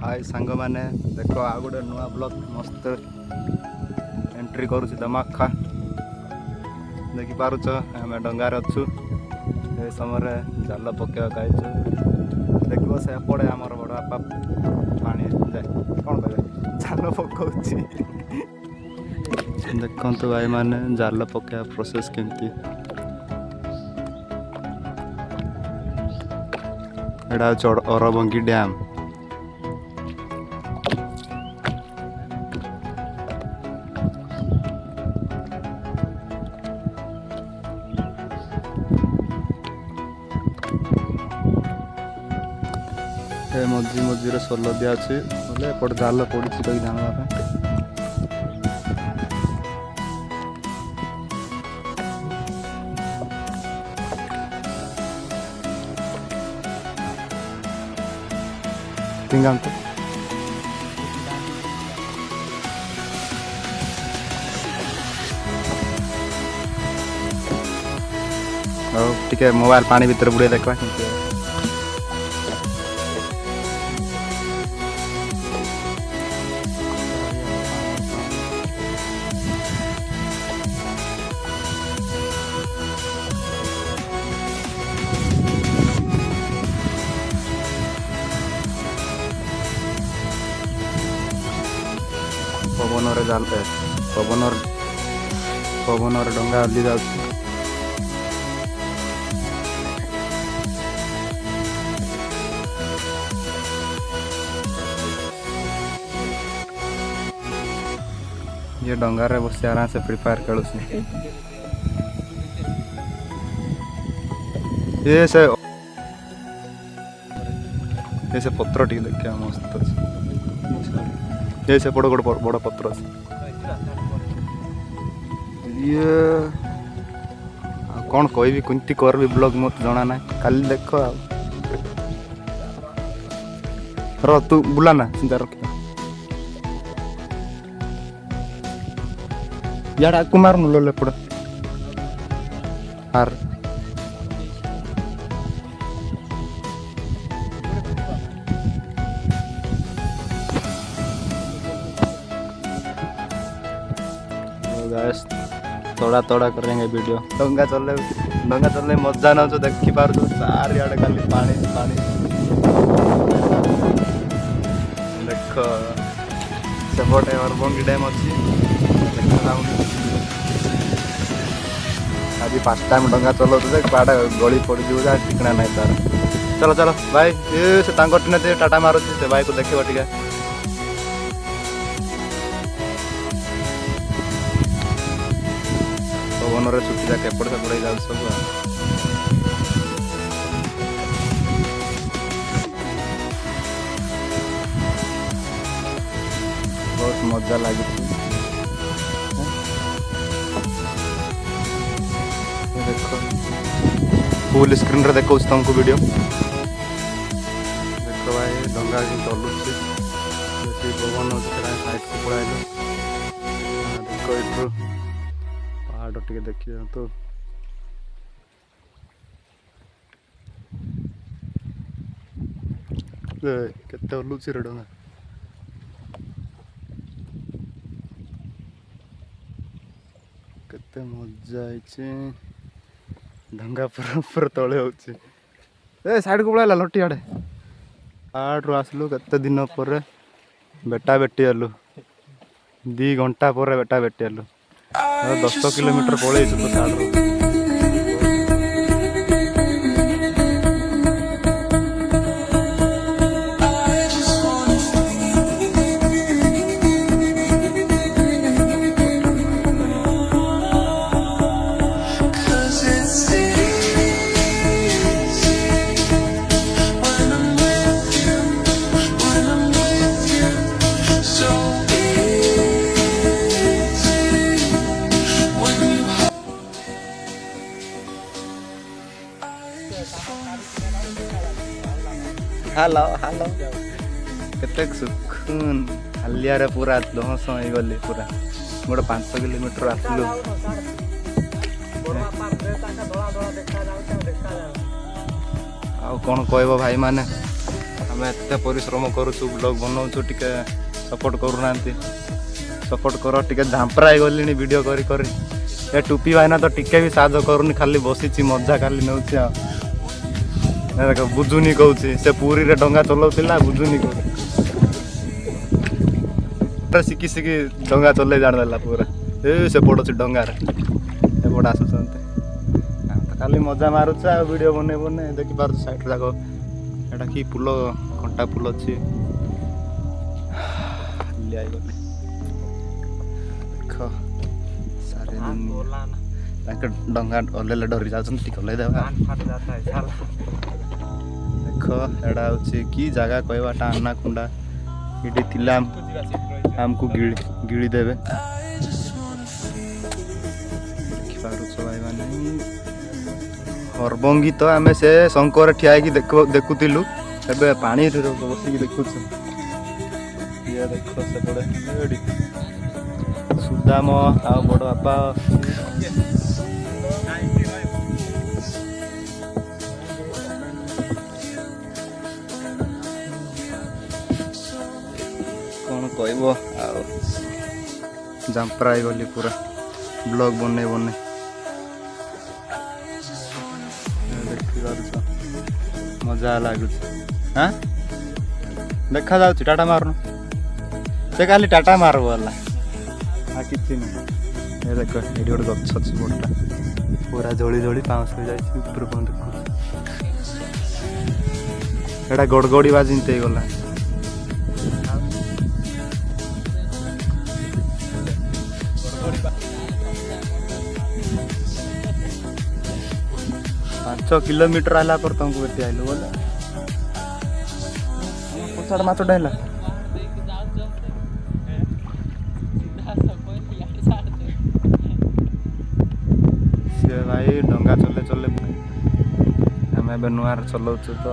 हाय सांग मैंने देख आ गोटे नुआ ब्लॉग मस्त एंट्री करुच्ची धमाका देखिपार आम डंगार अच्छु ये समय जाल पकड़ा आईचु देख सेपटे आमर बड़ बापा पानी जाए कौन कहे जाल पकाउची देखु भाई माने जाल पकड़ा प्रोसेस केमती एटा अरबंगी डैम मझी मझीरे सोल दिया बोले एपटे जाल पड़ी कहीं जाना tinggang tuh टिके मोबाइल पानी भीतर बुड़े देखा पवन जाल पवन डंगा हल्ली जा ये डंगार रे बस आराम से फ्री फायर खेलु ये से पत्र टी देखा मस्त ये से बड़ बड़ पत्र ये कौन कह कुंती कर भी ब्लॉग मत जना ना काली देख रो तू बुला ना चिंता रख यार कुमार नु ले पड़ आर गाइस थोड़ा थोड़ा करेंगे वीडियो डंगा चलने मजा ना जो देखी पार चार आड़े खाली पानी पानी देख सेपटे अरबंगी डैम अच्छी आज फास्ट टाइम डंगा चलो तो पाड़ा गली पड़ जा ठिकना नहीं तार चलो चलो भाई ये से टाटा मारुची से भाई को देखो टे पवन छुट्टी जाके एपट सेपटे जाऊ सब बहुत मजा लगी देखो फुल स्क्रीन रे देखो तुमको वीडियो देखो भाई डंगा चलुची पवन साइड को पड़ाइल देखो ये पहाड़ टे देखिए तो केते हलुची रे डंगा केते मजा आइछे डंगा पूरा तले होची ए साइड को पळाला लटी आडे आडू आसलु केते दिन पर बेटा बेटी आलु 2 घंटा पर बेटा बेटी आलु 10 किलोमीटर पड़े तो साढ़े हेलो हेलो केते सुखन हालिया रे पूरा दहस हो गली पूरा गोटे 500 किलोमीटर आसलु आ कौन कहब भाई माने आम एत परिश्रम करुचु ब्लॉग बनाऊँ टिके सपोर्ट करूना सपोर्ट कर टिके झांपराई गली वीडियो करी करी ए टुपी भाईना तो टिके भी साहय करूनी खाली बसी मजा खाली नौ देख बुझुनी कौन से पुरी रे डंगा चलाउला बुझुनी कौन शिखी शिखी डंगा चल जाणदेला पूरा ए से पड़ डंगार एपट आसुँच खाली मजा मारुच वीडियो बने बने देखी पार साइड जाक एटा कि फुल कंटा फुल अच्छी देख सारे डंगा ओल्ले डरी जाऊँ टिक ओल्ले देवा देख एटा हूँ कि जगह कहवाटा आना खुंडा ये थिला आमको गिड़ी देवे भाई माने हरबंगी तो आम से शंकर ठिया देखुलु ए पानी बसिक देखु ये देख सेपटे सुदाम आ बड़ बापा कौन कहब जांपराई गली पूरा ब्लॉग बने बने देखी मजा लगुच हाँ देखा जाऊँ टाटा मारनु से खाली टाटा मार वाला कि नहीं देख ये गोटे गच अच्छी बड़ा पूरा जली जली पाँच हो जाए देखा गड़गड़ी बाजिंत गला 5 किलोमीटर आला पर तुमको बेटी आइलु बोले पछाड़ माछ डाइला से भाई डंगा चले चले हमें अब नुआर चलाउछु तो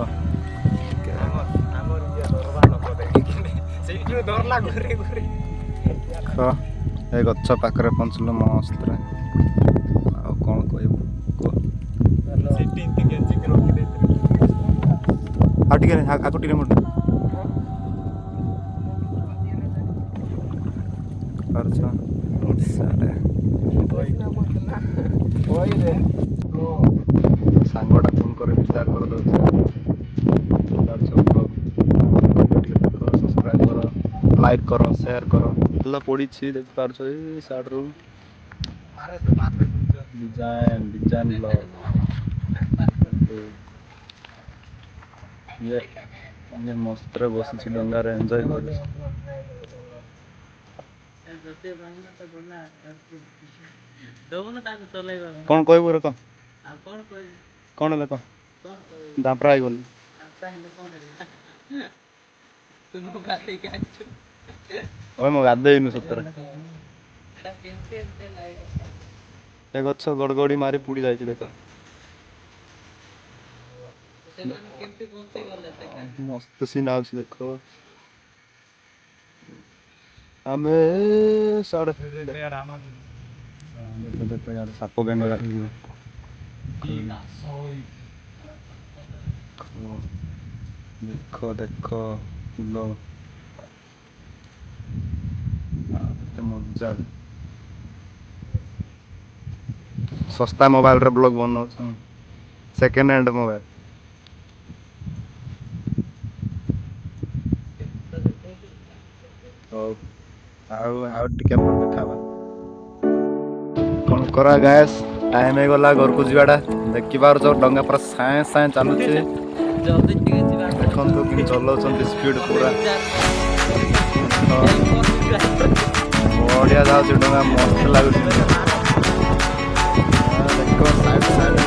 ए गच्छ पाखरे पहुँचल मस्त कौन कहबू आगो टे मोटे सांगटा फोन कर विचार कर सब्सक्राइब कर लाइक कर शेयर कर पड़ी देख पार साइड डिजाइन डिजाइन ब्लॉग ये मस्त बसी डंगार एंजॉय कर कौन कहबू रे कौन है कौन दापरा गल मो गाधेनु सतर गछ गड़गड़ी मारी पुड़ी जाए देख मस्त सीन आ देख आम साप बेंग देख देख मजा सस्ता मोबाइल रे ब्लॉग बनाऊ सेकेंड हैंड मोबाइल कौन करा गैस टाइम हो गला घर को जीवाटा देखि पार डंगा पूरा साए साए चलुचे देखो कि चलाउछन स्पीड पूरा बढ़िया जाऊँ डंगा मस्त लगुच देखो साइड साइड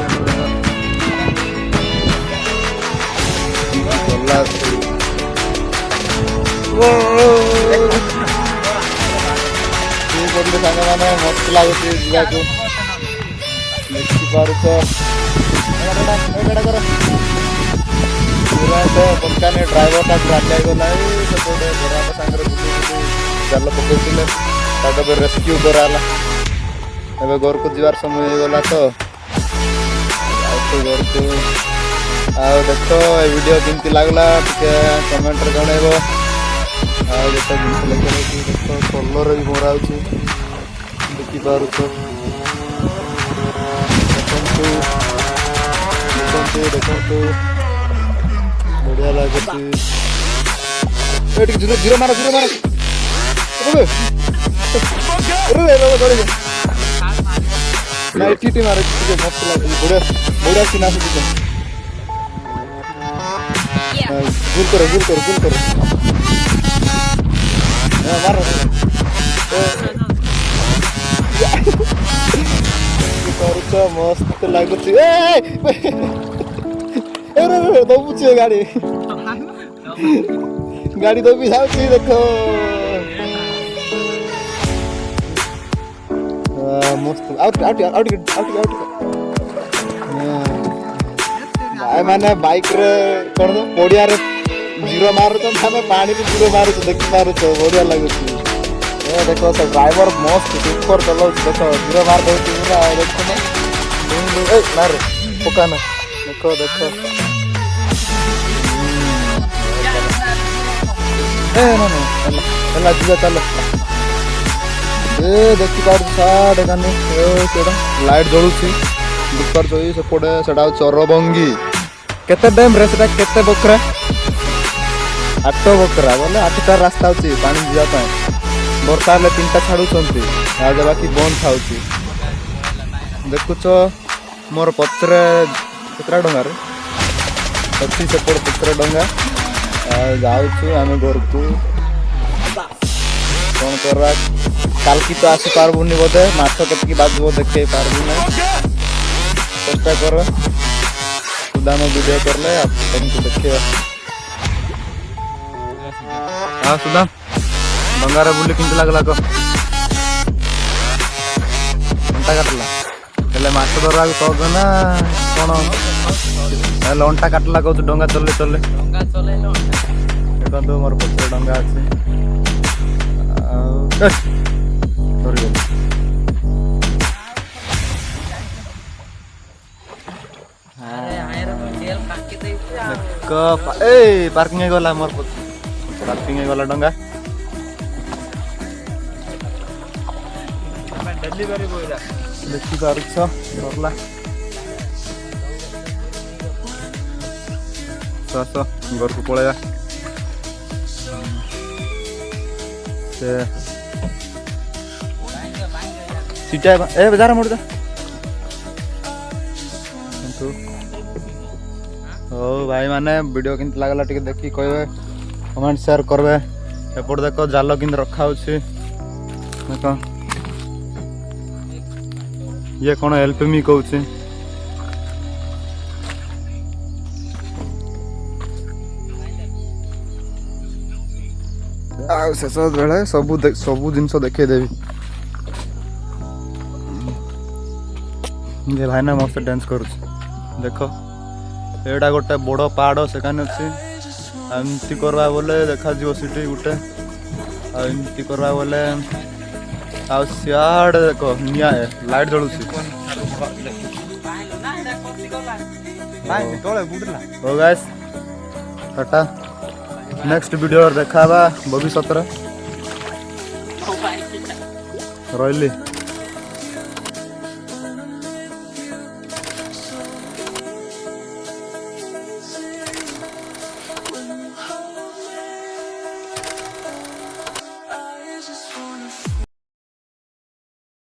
सांग मैंने मस्त लगुच देखी पार पूरा तो पकाने ड्राइवर राजा गला सेपटे बड़ा सागर जाल पकड़े रेस्क्यू कराला घर को जीवार समय हो गला तो घर को ଆଉ ଦେଖ ଏ ଭିଡ଼ିଓ କେମିତି ଲାଗିଲା ଟିକେ କମେଣ୍ଟରେ ଜଣେଇବ। ଆଉ ଯେତେ ଜିନିଷ ଲେଖାଯାଇଛି ଦେଖ କଲର୍ ବି ମରା ହେଉଛି ଦେଖିପାରୁଛ। ଦେଖନ୍ତୁ ବଢ଼ିଆ ଲାଗୁଛି। ଟିକେ ଜିରୋ ମାର ନାଇଁ ଏଠି ମାର ଟିକେ ମସ୍ତ ଲାଗୁଛି ବଢ଼ିଆ ସିନ୍ ଆସୁଛି। ଭୁଲ କର ମାର କରୁଛ ମସ୍ତ ଲାଗୁଛି। ଦବୁଛି ଗାଡ଼ି ଦବି ଯାଉଛି ଦେଖ ମସ୍ତ। ଆଉ ଟିକେ ମାନେ ବାଇକ୍ରେ କ'ଣ ପଡ଼ିଆରେ ଜିରୋ ମାରୁଛନ୍ତି ଆମେ ପାଣିରେ ଜିରୋ ମାରୁଛୁ ଦେଖିପାରୁଛ ବଢ଼ିଆ ଲାଗୁଛି। ଦେଖ ସେ ଡ୍ରାଇଭର ମସ୍ତ ସୁପର ଚଲାଉଛି ଦେଖ ଜିରୋ ମାର ଦେଉଛି ପୁରା ଦେଖୁନ ମାରେ ପକାନା ଦେଖ ହେଲା ଯିବା ଚାଲ। ଦେଖିପାରୁଛୁ ସାଡ଼େ କାନି ସେଇଟା ଲାଇଟ୍ ଜଳୁଛି ଦେଖିପାରୁଛ ସେପଟେ ସେଟା ହଉଛି ଚରବଙ୍ଗୀ। କେତେ ଡ୍ୟାମ୍ ରେ ସେଟା କେତେ ବଖରା 8 ବଖରା ବୋଲେ 8ଟା ରାସ୍ତା ଅଛି ପାଣି ଯିବା ପାଇଁ। ବର୍ଷା ହେଲେ 3ଟା ଛାଡ଼ୁଛନ୍ତି ଆଉ ବାକି ବନ୍ଦ ଥାଉଛି। ଦେଖୁଛ ମୋର ପଛରେ କେତେଟା ଡଙ୍ଗାରେ ଅଛି ସେପଟେ ପଛରେ ଡଙ୍ଗା। ଆଉ ଯାଉଛୁ ଆମେ ଘରକୁ କ'ଣ କରିବା କାଲକି ତ ଆସିପାରିବୁନି ବୋଧେ ମାଛ କେତିକି ବାଜିବ ଦେଖେଇ ପାରିବୁ ନାହିଁ। ଚେଷ୍ଟା କର ସୁଦାମ ଭିଡ଼ିଓ କଲେ ଆପଣଙ୍କୁ ଦେଖେଇବା। ହଁ ସୁଦାମ ଡଙ୍ଗାରେ ବୁଲି କେମିତି ଲାଗିଲା କହ? ଅଣ୍ଟା କାଟିଲା ହେଲେ ମାଛ ଧରିବାକୁ ସହଜ ନା କ'ଣ? ହେଲେ ଅଣ୍ଟା କାଟିଲା କହୁଛୁ ଡଙ୍ଗା ଚଲେଇ ଦେଖନ୍ତୁ ମୋର ପଛରେ ଡଙ୍ଗା ଅଛି। ଆଉ ଧରିଗଲି ପାର୍କିଂ ହେଇଗଲା ମୋର ପାର୍କିଂ ହେଇଗଲା ଡଙ୍ଗା। ଦେଖିପାରୁଛ ସରିଲା ଘରକୁ ପଳେଇବା। सीटा ए बेजार मोड़ जा हो भाई माने वीडियो किंत लागला टिके देखि कहबे कमेंट शेयर करबे। एपट देखो जाल किंत रखा होछि देखो ये कोन हेल्प मी कहउछि आ शेष बेले सबू जिनस देखे देवी। ये भाई ना मस्त डांस करुछ देख एटा गोटे बड़ पहाड़ से एमती करवा बोले देखा सीटी गोटे आमती करवा बोले आड़ देख निआ लाइट जलुच गाइस टाटा नेक्स्ट वीडियो देखा भविष्य रही।